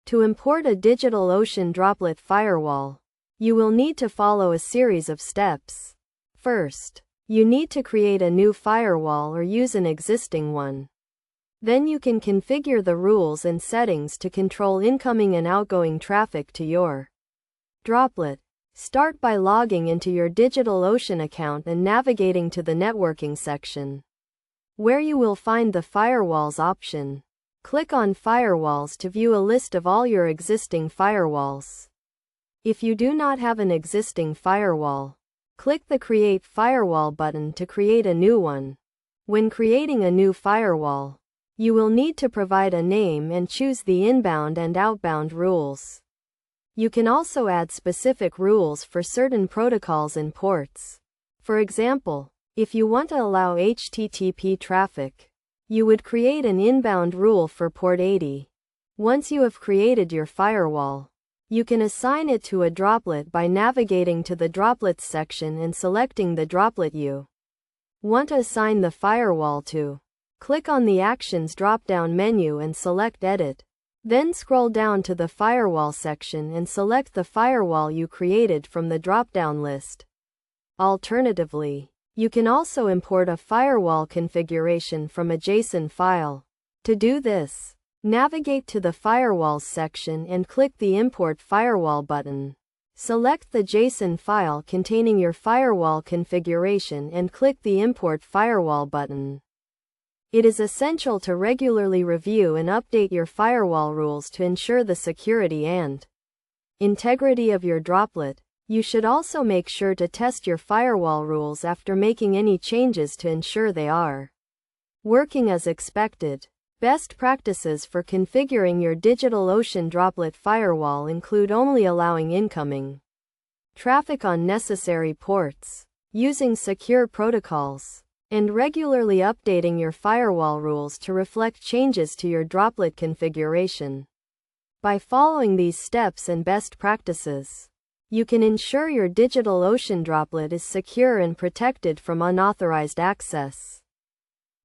To import a DigitalOcean Droplet Firewall, you will need to follow a series of steps. First, you need to create a new firewall or use an existing one. Then you can configure the rules and settings to control incoming and outgoing traffic to your droplet. Start by logging into your DigitalOcean account and navigating to the networking section, where you will find the Firewalls option. Click on Firewalls to view a list of all your existing firewalls. If you do not have an existing firewall, click the Create Firewall button to create a new one. When creating a new firewall, you will need to provide a name and choose the inbound and outbound rules. You can also add specific rules for certain protocols and ports. For example, if you want to allow HTTP traffic, you would create an inbound rule for port 80. Once you have created your firewall, you can assign it to a droplet by navigating to the Droplets section and selecting the droplet you want to assign the firewall to. Click on the Actions drop-down menu and select Edit. Then scroll down to the Firewall section and select the firewall you created from the drop-down list. Alternatively, you can also import a firewall configuration from a JSON file. To do this, navigate to the Firewalls section and click the Import Firewall button. Select the JSON file containing your firewall configuration and click the Import Firewall button. It is essential to regularly review and update your firewall rules to ensure the security and integrity of your droplet. You should also make sure to test your firewall rules after making any changes to ensure they are working as expected. Best practices for configuring your DigitalOcean Droplet Firewall include only allowing incoming traffic on necessary ports, using secure protocols, and regularly updating your firewall rules to reflect changes to your droplet configuration. By following these steps and best practices, you can ensure your DigitalOcean Droplet is secure and protected from unauthorized access.